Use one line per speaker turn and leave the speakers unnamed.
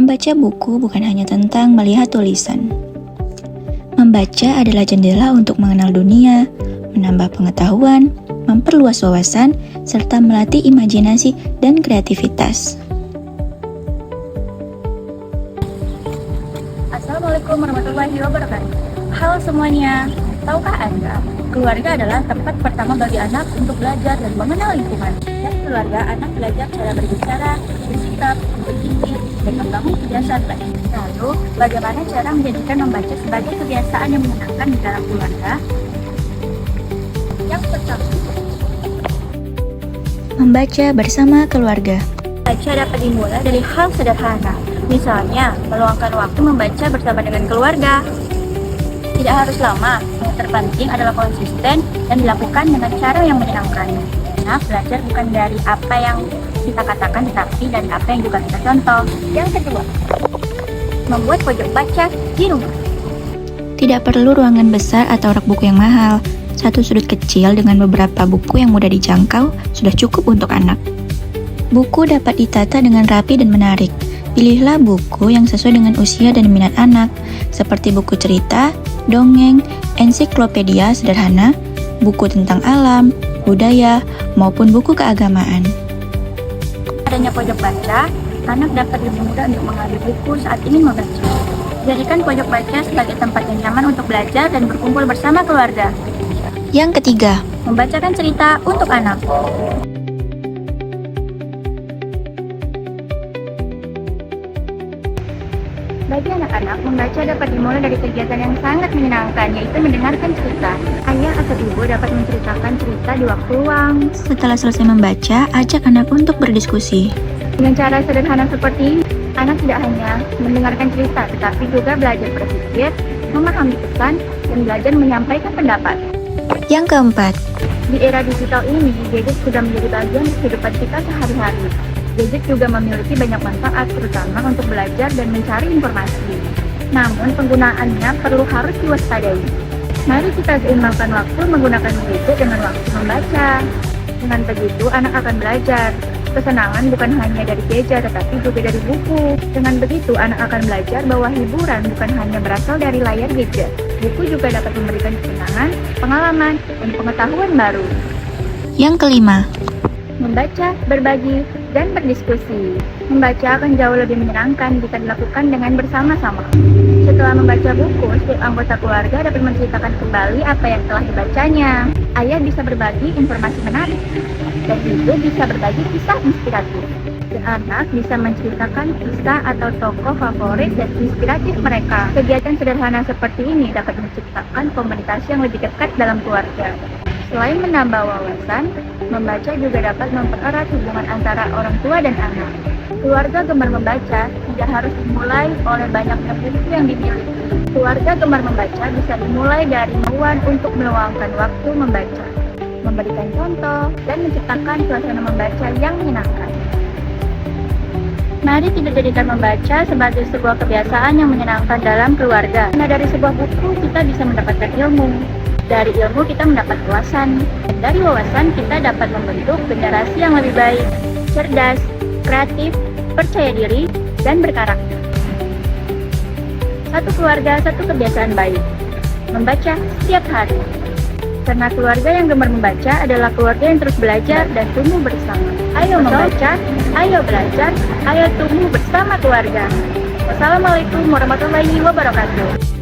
Membaca buku bukan hanya tentang melihat tulisan. Membaca adalah jendela untuk mengenal dunia, menambah pengetahuan, memperluas wawasan, serta melatih imajinasi dan kreativitas.
Assalamualaikum warahmatullahi wabarakatuh. Halo semuanya, tahukah Anda, keluarga adalah tempat pertama bagi anak untuk belajar dan mengenal lingkungan. Dan keluarga, anak belajar cara berbicara, bersikap, berpikir, dan membangun kebiasaan baik. Lalu, bagaimana cara menjadikan membaca sebagai kebiasaan yang menyenangkan di dalam keluarga? Yang pertama,
Membaca bersama keluarga.
membaca dapat dimulai dari hal sederhana. Misalnya, meluangkan waktu membaca bersama dengan keluarga. Tidak harus lama, yang terpenting adalah konsisten dan dilakukan dengan cara yang menyenangkan. Nah, belajar bukan dari apa yang kita katakan, tetapi dari apa yang juga kita contoh. Yang kedua, membuat pojok baca di rumah.
Tidak perlu ruangan besar atau rak buku yang mahal. Satu sudut kecil dengan beberapa buku yang mudah dijangkau sudah cukup untuk anak. Buku dapat ditata dengan rapi dan menarik. Pilihlah buku yang sesuai dengan usia dan minat anak, seperti buku cerita, dongeng, ensiklopedia sederhana, buku tentang alam, budaya, maupun buku keagamaan.
Adanya pojok baca, anak dapat lebih mudah untuk mengambil buku saat ingin membaca. Jadikan pojok baca sebagai tempat yang nyaman untuk belajar dan berkumpul bersama keluarga.
Yang ketiga,
Membacakan cerita untuk anak. Bagi anak-anak, membaca dapat dimulai dari kegiatan yang sangat menyenangkan, yaitu mendengarkan cerita. Ayah atau ibu dapat menceritakan cerita di waktu luang.
setelah selesai membaca, ajak anak untuk berdiskusi.
Dengan cara sederhana seperti ini, anak tidak hanya mendengarkan cerita, tetapi juga belajar berpikir, memahami pesan, dan belajar menyampaikan pendapat.
Yang keempat,
Di era digital ini, gadget sudah menjadi bagian kehidupan kita sehari-hari. Gadget juga memiliki banyak manfaat, terutama untuk belajar dan mencari informasi. Namun, penggunaannya harus diwaspadai. Mari kita seimbangkan waktu menggunakan gadget dengan waktu membaca. Dengan begitu, anak akan belajar. Kesenangan bukan hanya dari gadget, tetapi juga dari buku. Dengan begitu, anak akan belajar bahwa hiburan bukan hanya berasal dari layar gadget. Buku juga dapat memberikan kesenangan, pengalaman, dan pengetahuan baru.
yang kelima,
Membaca, berbagi, dan berdiskusi. Membaca akan jauh lebih menyenangkan jika dilakukan dengan bersama-sama. Setelah membaca buku, setiap anggota keluarga dapat menceritakan kembali apa yang telah dibacanya. Ayah bisa berbagi informasi menarik, dan ibu bisa berbagi kisah inspiratif. Dan anak bisa menceritakan kisah atau tokoh favorit dan inspiratif mereka. Kegiatan sederhana seperti ini dapat menciptakan komunitas yang lebih dekat dalam keluarga. Selain menambah wawasan, membaca juga dapat mempererat hubungan antara orang tua dan anak. Keluarga gemar membaca tidak harus dimulai oleh banyaknya buku yang dimiliki. Keluarga gemar membaca bisa dimulai dari kemauan untuk meluangkan waktu membaca, memberikan contoh, dan menciptakan suasana membaca yang menyenangkan. Mari kita jadikan membaca sebagai sebuah kebiasaan yang menyenangkan dalam keluarga. Karena dari sebuah buku kita bisa mendapatkan ilmu. Dari ilmu kita mendapat wawasan. Dan dari wawasan kita dapat membentuk generasi yang lebih baik, cerdas, kreatif, percaya diri, dan berkarakter. Satu keluarga, satu kebiasaan baik. Membaca setiap hari. Karena keluarga yang gemar membaca adalah keluarga yang terus belajar dan tumbuh bersama. Ayo membaca, ayo belajar, ayo tumbuh bersama keluarga. Wassalamualaikum warahmatullahi wabarakatuh.